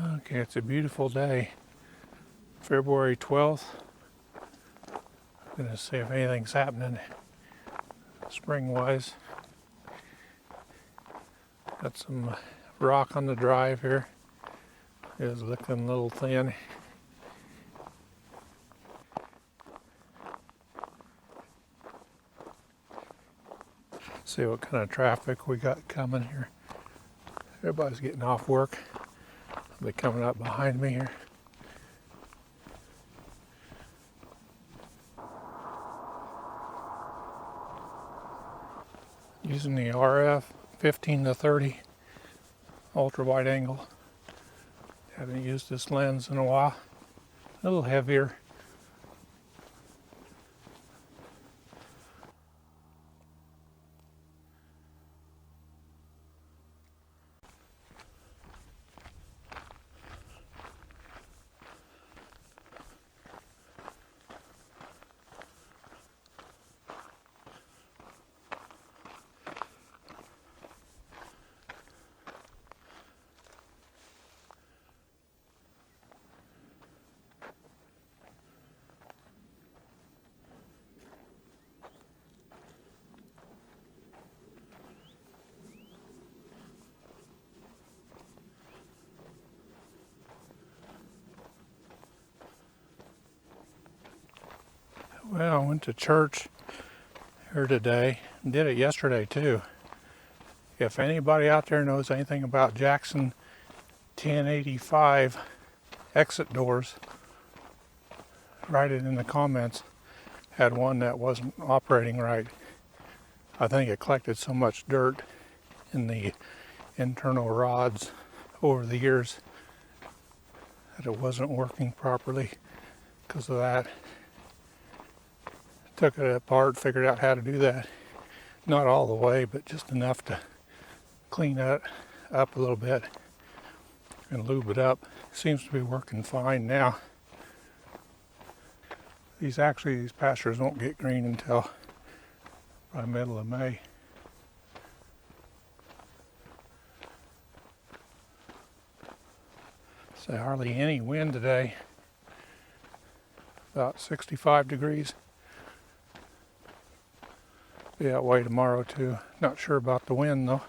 Okay, it's a beautiful day. February 12th. I'm gonna see if anything's happening spring-wise. Got some rock on the drive here. It's looking a little thin. See what kind of traffic we got coming here. Everybody's getting off work. They'll be coming up behind me here. Using the RF 15 to 30 ultra wide angle. Haven't used this lens in a while. A little heavier. Well, I went to church here today. Did it yesterday too. If anybody out there knows anything about Jackson 1085 exit doors, write it in the comments. Had one that wasn't operating right. I think it collected so much dirt in the internal rods over the years that it wasn't working properly because of that. Took it apart, figured out how to do that. Not all the way, but just enough to clean that up a little bit and lube it up. Seems to be working fine now. These pastures won't get green until by middle of May. So hardly any wind today. About 65 degrees. Be that way tomorrow too. Not sure about the wind though.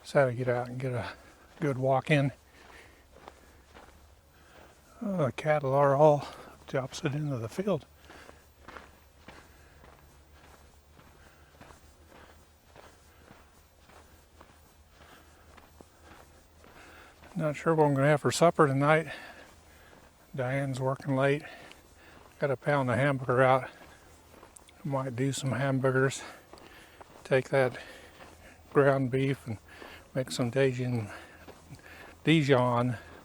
Just had to get out and get a good walk in. Oh, the cattle are all up the opposite end of the field. Not sure what I'm going to have for supper tonight. Diane's working late. Got a pound of hamburger out. Might do some hamburgers. Take that ground beef and make some Dijon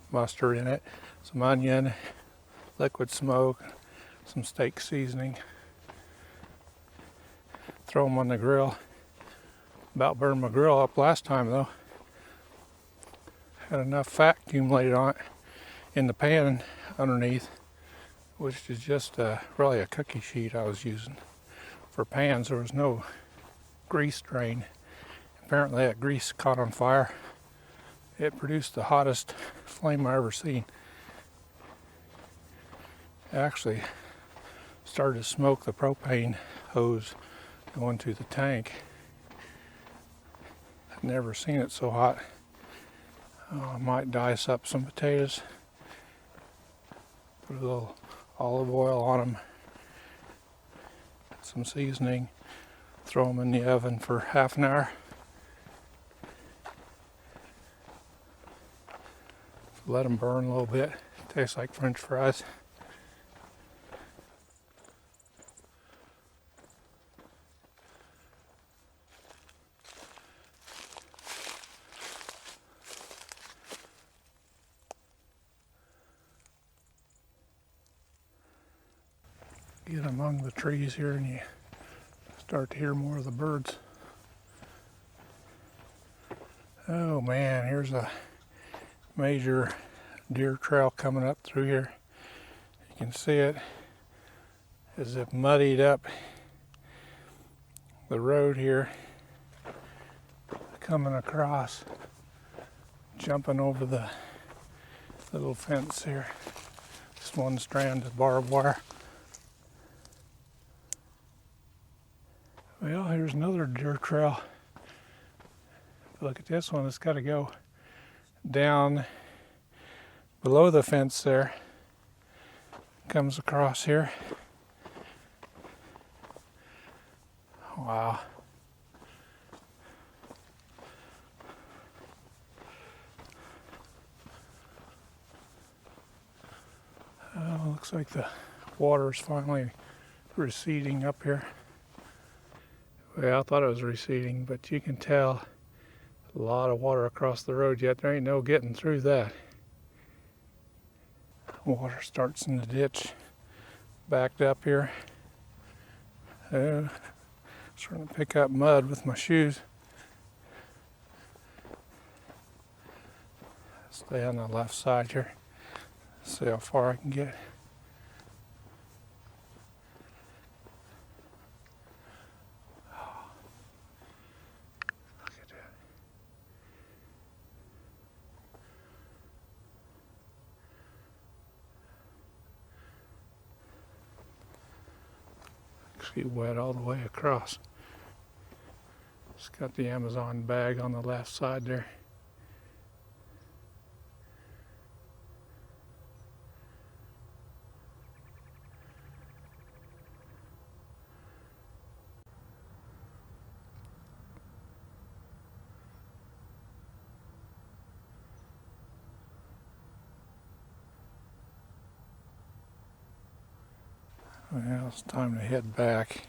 mustard in it. Some onion, liquid smoke, some steak seasoning. Throw them on the grill. About burned my grill up last time though. Had enough fat accumulated on it in the pan underneath, which is just really a cookie sheet I was using. For pans, there was no grease drain. Apparently that grease caught on fire. It produced the hottest flame I ever seen. It actually started to smoke the propane hose going to the tank. I've never seen it so hot. I might dice up some potatoes, put a little olive oil on them, some seasoning, throw them in the oven for half an hour. Let them burn a little bit. Tastes like French fries. Get among the trees here and you start to hear more of the birds. Oh man, here's a major deer trail coming up through here. You can see it as it muddied up the road here coming across jumping over the little fence here. Just one strand of barbed wire. Well, here's another deer trail. Look at this one. It's got to go down below the fence there. Comes across here. Wow. Looks like the water's finally receding up here. Well, I thought it was receding, but you can tell a lot of water across the road yet. There ain't no getting through that. Water starts in the ditch, backed up here. Starting to pick up mud with my shoes. Stay on the left side here. See how far I can get. Look at that. Actually wet all the way across. It's got the Amazon bag on the left side there. Well, it's time to head back.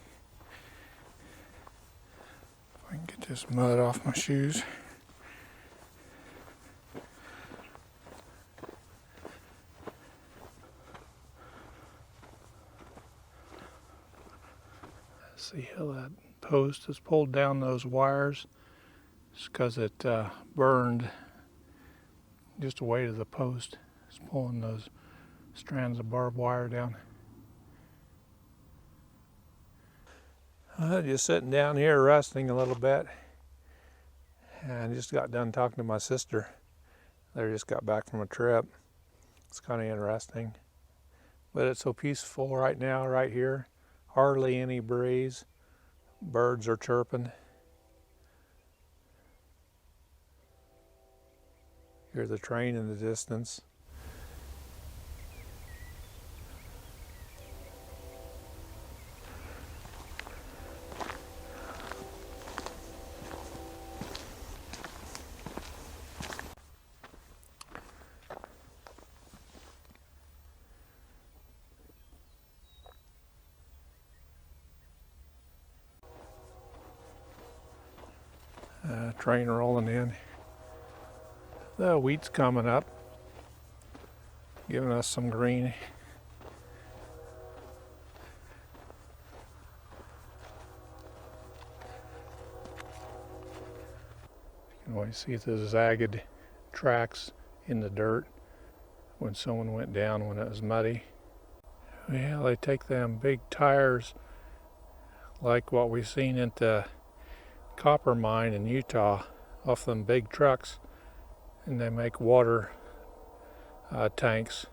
If I can get this mud off my shoes. See how that post is pulled down those wires? It's because it burned just the weight of the post. It's pulling those strands of barbed wire down. Just sitting down here resting a little bit. And I just got done talking to my sister. They just got back from a trip. It's kind of interesting. But it's so peaceful right now, right here. Hardly any breeze. Birds are chirping. Hear the train in the distance. Train rolling in. The wheat's coming up, giving us some green. You can always see the zagged tracks in the dirt when someone went down when it was muddy. Well, they take them big tires like what we've seen at the copper mine in Utah off them big trucks, and they make water tanks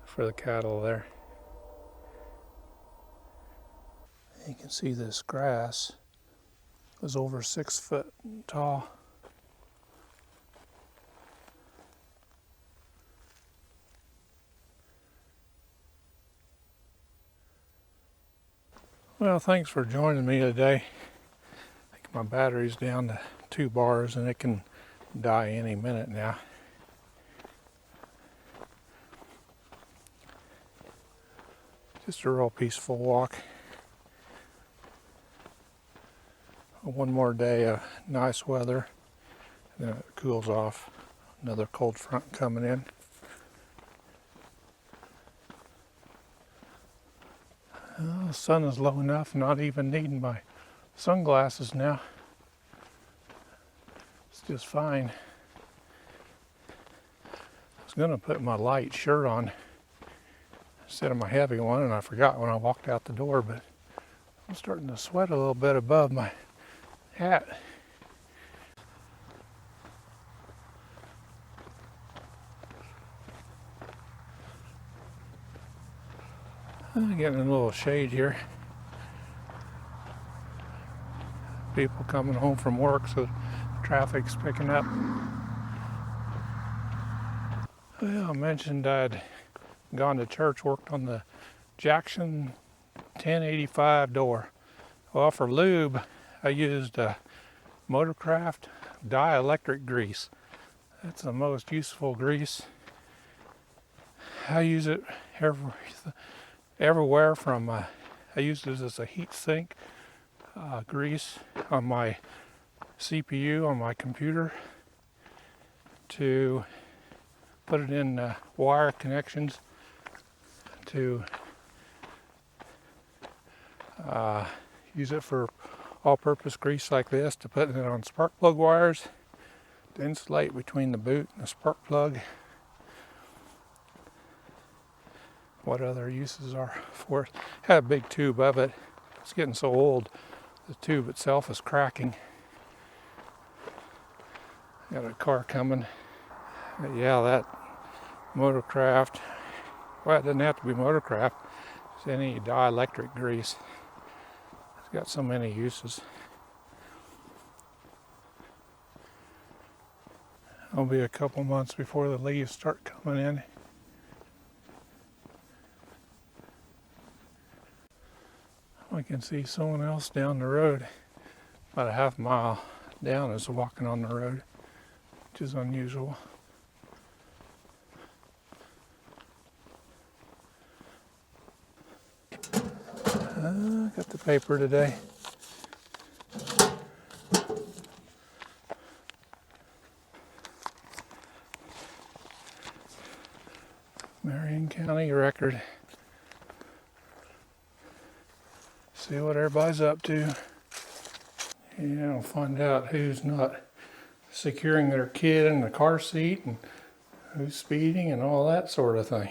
for the cattle there. You can see this grass was over 6 foot tall. Well, thanks for joining me today. I think my battery's down to 2 bars and it can die any minute now. Just a real peaceful walk. One more day of nice weather, and then it cools off. Another cold front coming in. Well, the sun is low enough, not even needing my sunglasses now. It's just fine. I was going to put my light shirt on instead of my heavy one, and I forgot when I walked out the door, but I'm starting to sweat a little bit above my hat. Getting a little shade here. People coming home from work, so traffic's picking up. Well, I mentioned I'd gone to church, worked on the Jackson 1085 door. Well, for lube, I used Motorcraft dielectric grease. That's the most useful grease. I use it everywhere from, I use it as a heat sink grease on my CPU on my computer, to put it in wire connections, to use it for all-purpose grease like this, to put it on spark plug wires, to insulate between the boot and the spark plug. What other uses are for it? I had a big tube of it. It's getting so old, the tube itself is cracking. Got a car coming. But yeah, that Motorcraft, well, it doesn't have to be Motorcraft, it's any dielectric grease. It's got so many uses. It'll be a couple months before the leaves start coming in. I can see someone else down the road, about a half mile down, is walking on the road, which is unusual. Got the paper today. Marion County Record. See what everybody's up to. Yeah, I'll find out who's not securing their kid in the car seat and who's speeding and all that sort of thing.